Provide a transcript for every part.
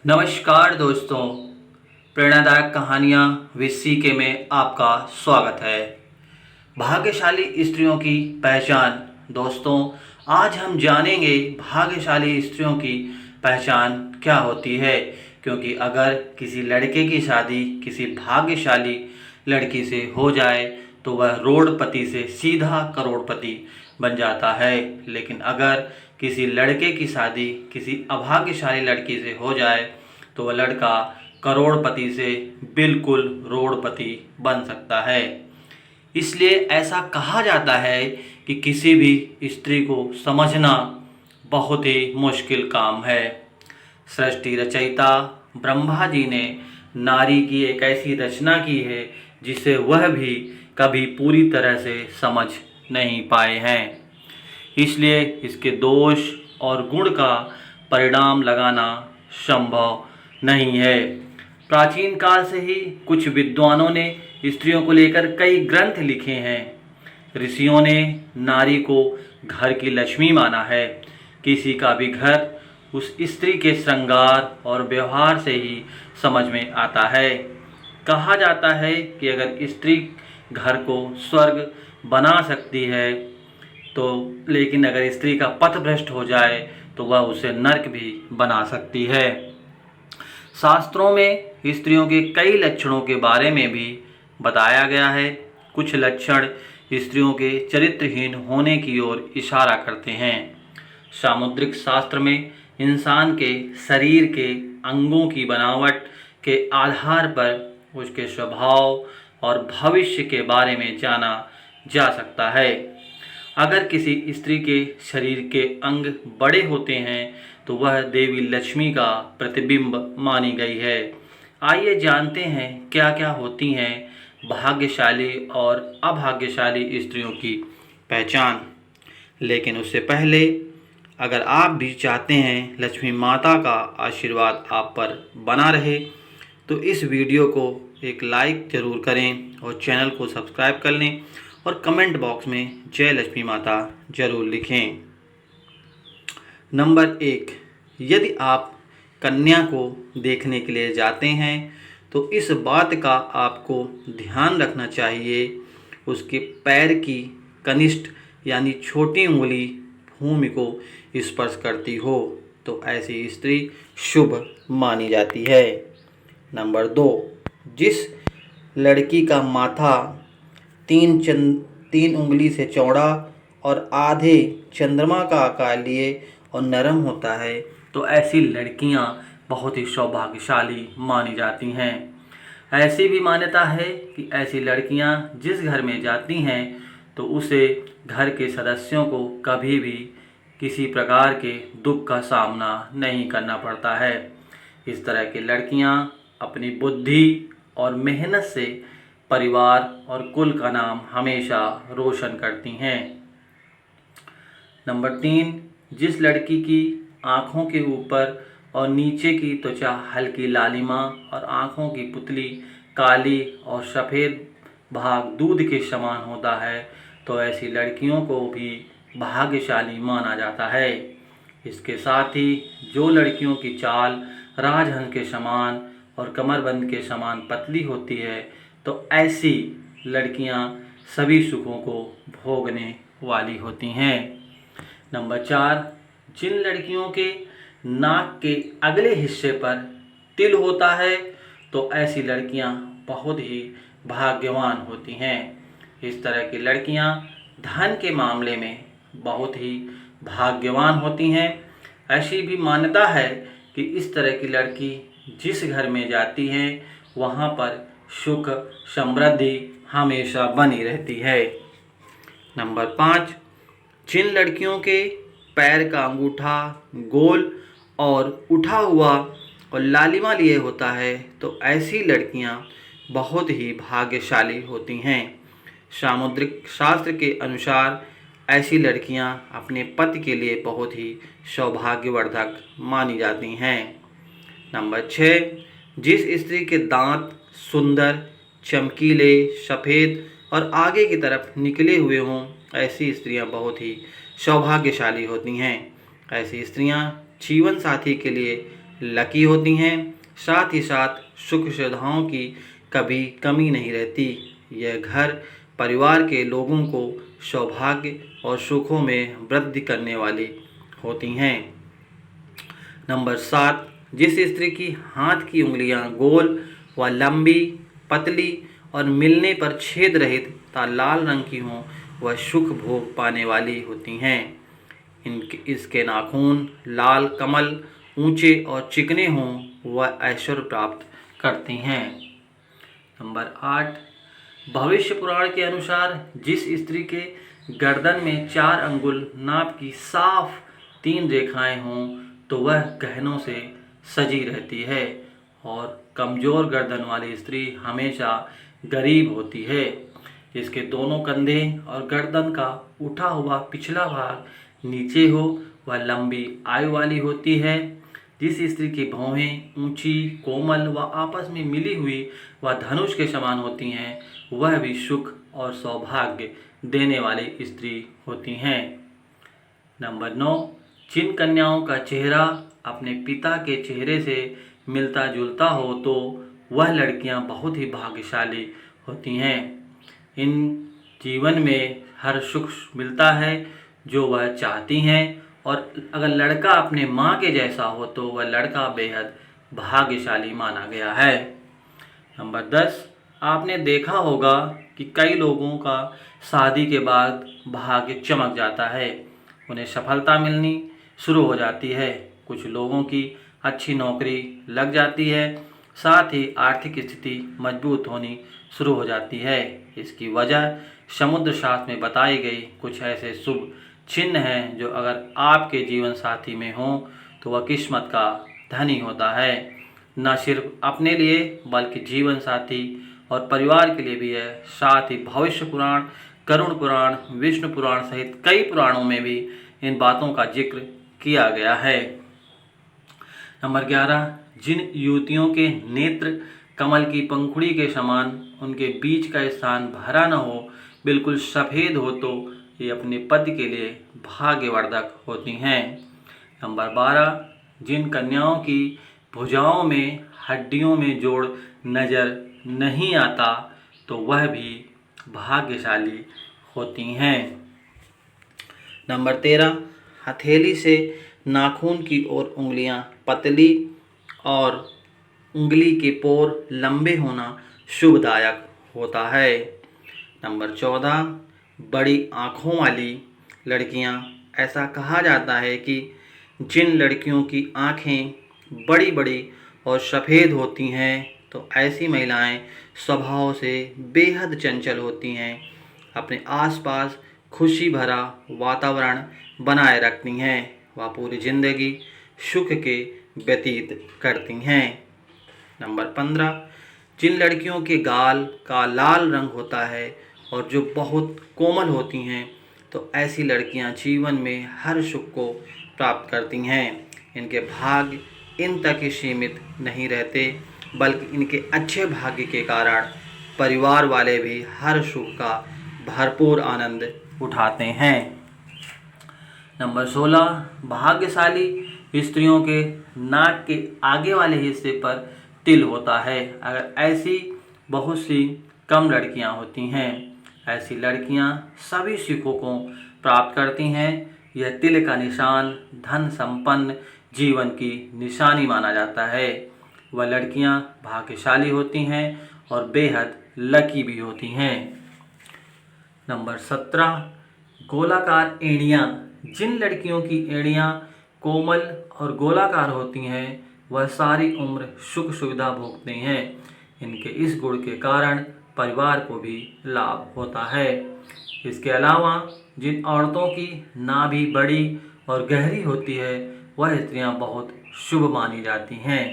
नमस्कार दोस्तों, प्रेरणादायक कहानियाँ विद के में आपका स्वागत है। भाग्यशाली स्त्रियों की पहचान। दोस्तों, आज हम जानेंगे भाग्यशाली स्त्रियों की पहचान क्या होती है, क्योंकि अगर किसी लड़के की शादी किसी भाग्यशाली लड़की से हो जाए तो वह रोडपति से सीधा करोड़पति बन जाता है। लेकिन अगर किसी लड़के की शादी किसी अभाग्यशाली लड़की से हो जाए तो वह लड़का करोड़पति से बिल्कुल रोडपति बन सकता है। इसलिए ऐसा कहा जाता है कि किसी भी स्त्री को समझना बहुत ही मुश्किल काम है। सृष्टि रचयिता ब्रह्मा जी ने नारी की एक ऐसी रचना की है जिसे वह भी कभी पूरी तरह से समझ नहीं पाए हैं। इसलिए इसके दोष और गुण का परिणाम लगाना संभव नहीं है। प्राचीन काल से ही कुछ विद्वानों ने स्त्रियों को लेकर कई ग्रंथ लिखे हैं। ऋषियों ने नारी को घर की लक्ष्मी माना है। किसी का भी घर उस स्त्री के श्रृंगार और व्यवहार से ही समझ में आता है। कहा जाता है कि अगर स्त्री घर को स्वर्ग बना सकती है तो लेकिन अगर स्त्री का पथ भ्रष्ट हो जाए तो वह उसे नरक भी बना सकती है। शास्त्रों में स्त्रियों के कई लक्षणों के बारे में भी बताया गया है। कुछ लक्षण स्त्रियों के चरित्रहीन होने की ओर इशारा करते हैं। सामुद्रिक शास्त्र में इंसान के शरीर के अंगों की बनावट के आधार पर उसके स्वभाव और भविष्य के बारे में जाना जा सकता है। अगर किसी स्त्री के शरीर के अंग बड़े होते हैं तो वह देवी लक्ष्मी का प्रतिबिंब मानी गई है। आइए जानते हैं क्या क्या होती हैं भाग्यशाली और अभाग्यशाली स्त्रियों की पहचान। लेकिन उससे पहले अगर आप भी चाहते हैं लक्ष्मी माता का आशीर्वाद आप पर बना रहे तो इस वीडियो को एक लाइक ज़रूर करें और चैनल को सब्सक्राइब कर लें और कमेंट बॉक्स में जय लक्ष्मी माता जरूर लिखें। नंबर 1, यदि आप कन्या को देखने के लिए जाते हैं तो इस बात का आपको ध्यान रखना चाहिए उसके पैर की कनिष्ठ यानी छोटी उंगली भूमि को स्पर्श करती हो तो ऐसी स्त्री शुभ मानी जाती है। नंबर 2, जिस लड़की का माथा 3 उंगली से चौड़ा और आधे चंद्रमा का आकार लिए और नरम होता है तो ऐसी लड़कियां बहुत ही सौभाग्यशाली मानी जाती हैं। ऐसी भी मान्यता है कि ऐसी लड़कियां जिस घर में जाती हैं तो उसे घर के सदस्यों को कभी भी किसी प्रकार के दुख का सामना नहीं करना पड़ता है। इस तरह की लड़कियां अपनी बुद्धि और मेहनत से परिवार और कुल का नाम हमेशा रोशन करती हैं। नंबर 3, जिस लड़की की आँखों के ऊपर और नीचे की त्वचा हल्की लालिमा और आँखों की पुतली काली और सफ़ेद भाग दूध के समान होता है तो ऐसी लड़कियों को भी भाग्यशाली माना जाता है। इसके साथ ही जो लड़कियों की चाल राजहंस के समान और कमरबंद के समान पतली होती है तो ऐसी लड़कियां सभी सुखों को भोगने वाली होती हैं। नंबर 4, जिन लड़कियों के नाक के अगले हिस्से पर तिल होता है तो ऐसी लड़कियां बहुत ही भाग्यवान होती हैं। इस तरह की लड़कियां धन के मामले में बहुत ही भाग्यवान होती हैं। ऐसी भी मान्यता है कि इस तरह की लड़की जिस घर में जाती है वहाँ पर सुख समृद्धि हमेशा बनी रहती है। नंबर 5, जिन लड़कियों के पैर का अंगूठा गोल और उठा हुआ और लालिमा लिए होता है तो ऐसी लड़कियां बहुत ही भाग्यशाली होती हैं। सामुद्रिक शास्त्र के अनुसार ऐसी लड़कियां अपने पति के लिए बहुत ही सौभाग्यवर्धक मानी जाती हैं। नंबर 6, जिस स्त्री के दांत सुंदर चमकीले सफ़ेद और आगे की तरफ निकले हुए हों ऐसी स्त्रियां बहुत ही सौभाग्यशाली होती हैं। ऐसी स्त्रियां जीवन साथी के लिए लकी होती हैं। साथ ही साथ सुख सुविधाओं की कभी कमी नहीं रहती। यह घर परिवार के लोगों को सौभाग्य और सुखों में वृद्धि करने वाली होती हैं। नंबर 7, जिस स्त्री की हाथ की उंगलियां गोल व लंबी, पतली और मिलने पर छेद रहित तथा लाल रंग की हों, वह सुख भोग पाने वाली होती हैं। इसके नाखून लाल कमल ऊंचे और चिकने हों, वह ऐश्वर्य प्राप्त करती हैं। नंबर 8, भविष्य पुराण के अनुसार जिस स्त्री के गर्दन में 4 अंगुल नाप की साफ 3 रेखाएं हों, तो वह गहनों से सजी रहती है। और कमजोर गर्दन वाली स्त्री हमेशा गरीब होती है। इसके दोनों कंधे और गर्दन का उठा हुआ पिछला भाग नीचे हो, वह लंबी आयु वाली होती है। जिस स्त्री की भौहें ऊंची, कोमल व आपस में मिली हुई व धनुष के समान होती हैं, वह भी सुख और सौभाग्य देने वाली स्त्री होती हैं। नंबर 9, जिन कन्याओं का चेहरा अपने पिता के चेहरे से मिलता जुलता हो, तो वह लड़कियां बहुत ही भाग्यशाली होती हैं। इन जीवन में हर सुख मिलता है जो वह चाहती हैं। और अगर लड़का अपने माँ के जैसा हो, तो वह लड़का बेहद भाग्यशाली माना गया है। नंबर 10, आपने देखा होगा कि कई लोगों का शादी के बाद भाग्य चमक जाता है, उन्हें सफलता मिलनी शुरू हो जाती है, कुछ लोगों की अच्छी नौकरी लग जाती है, साथ ही आर्थिक स्थिति मजबूत होनी शुरू हो जाती है। इसकी वजह समुद्र शास्त्र में बताई गई कुछ ऐसे शुभ चिन्ह हैं जो अगर आपके जीवन साथी में हों, तो वह किस्मत का धनी होता है। न सिर्फ अपने लिए बल्कि जीवन साथी और परिवार के लिए भी है। साथ ही भविष्य पुराण, करुण पुराण, विष्णु पुराण सहित कई पुराणों में भी इन बातों का जिक्र किया गया है। नंबर 11, जिन युवतियों के नेत्र कमल की पंखुड़ी के समान, उनके बीच का स्थान भरा न हो, बिल्कुल सफ़ेद हो, तो ये अपने पति के लिए भाग्यवर्धक होती हैं। नंबर 12, जिन कन्याओं की भुजाओं में हड्डियों में जोड़ नज़र नहीं आता, तो वह भी भाग्यशाली होती हैं। नंबर 13, हथेली से नाखून की ओर उंगलियां पतली और उंगली के पोर लंबे होना शुभदायक होता है। नंबर 14, बड़ी आँखों वाली लड़कियां, ऐसा कहा जाता है कि जिन लड़कियों की आँखें बड़ी बड़ी और सफ़ेद होती हैं, तो ऐसी महिलाएं स्वभाव से बेहद चंचल होती हैं, अपने आसपास खुशी भरा वातावरण बनाए रखती हैं, वह पूरी ज़िंदगी सुख के व्यतीत करती हैं। नंबर 15, जिन लड़कियों के गाल का लाल रंग होता है और जो बहुत कोमल होती हैं, तो ऐसी लड़कियां जीवन में हर सुख को प्राप्त करती हैं। इनके भाग्य इन तक ही सीमित नहीं रहते, बल्कि इनके अच्छे भाग्य के कारण परिवार वाले भी हर सुख का भरपूर आनंद उठाते हैं। नंबर 16, भाग्यशाली स्त्रियों के नाक के आगे वाले हिस्से पर तिल होता है। अगर ऐसी बहुत सी कम लड़कियां होती हैं, ऐसी लड़कियां सभी सुखों को प्राप्त करती हैं। यह तिल का निशान धन संपन्न जीवन की निशानी माना जाता है। वह लड़कियां भाग्यशाली होती हैं और बेहद लकी भी होती हैं। नंबर 17, गोलाकार एड़ियाँ, जिन लड़कियों की एड़ियाँ कोमल और गोलाकार होती हैं, वह सारी उम्र सुख सुविधा भोगते हैं। इनके इस गुण के कारण परिवार को भी लाभ होता है। इसके अलावा जिन औरतों की नाभि बड़ी और गहरी होती है, वह स्त्रियां बहुत शुभ मानी जाती हैं।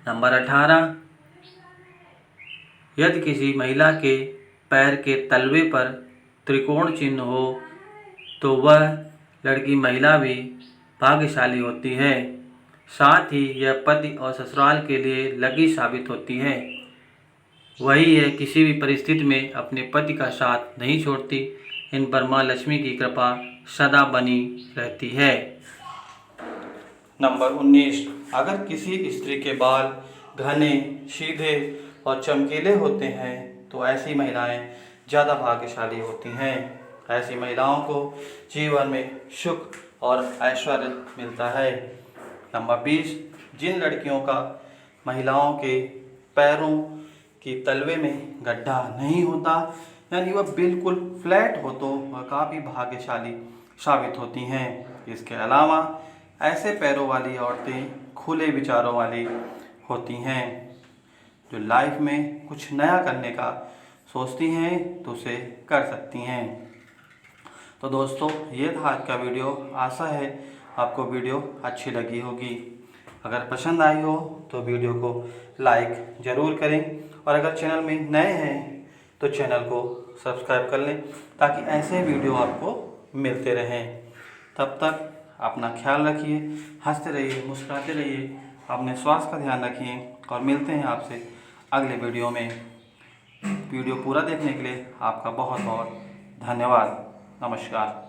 नंबर 18, यदि किसी महिला के पैर के तलवे पर त्रिकोण चिन्ह हो, तो वह लड़की महिला भी भाग्यशाली होती है। साथ ही यह पति और ससुराल के लिए लकी साबित होती है। वही है किसी भी परिस्थिति में अपने पति का साथ नहीं छोड़ती। इन पर माँ लक्ष्मी की कृपा सदा बनी रहती है। नंबर 19, अगर किसी स्त्री के बाल घने, सीधे और चमकीले होते हैं तो ऐसी महिलाएं ज़्यादा भाग्यशाली होती हैं। ऐसी महिलाओं को जीवन में सुख और ऐश्वर्य मिलता है। नंबर 20, जिन लड़कियों का महिलाओं के पैरों की तलवे में गड्ढा नहीं होता, यानी वह बिल्कुल फ्लैट हो, तो वह काफ़ी भाग्यशाली साबित होती हैं। इसके अलावा ऐसे पैरों वाली औरतें खुले विचारों वाली होती हैं, जो लाइफ में कुछ नया करने का सोचती हैं तो उसे कर सकती हैं। तो दोस्तों, ये था आज का वीडियो। आशा है आपको वीडियो अच्छी लगी होगी। अगर पसंद आई हो तो वीडियो को लाइक ज़रूर करें, और अगर चैनल में नए हैं तो चैनल को सब्सक्राइब कर लें, ताकि ऐसे वीडियो आपको मिलते रहें। तब तक अपना ख्याल रखिए, हंसते रहिए, मुस्कुराते रहिए, अपने स्वास्थ्य का ध्यान रखिए, और मिलते हैं आपसे अगले वीडियो में। वीडियो पूरा देखने के लिए आपका बहुत बहुत धन्यवाद। नमस्कार।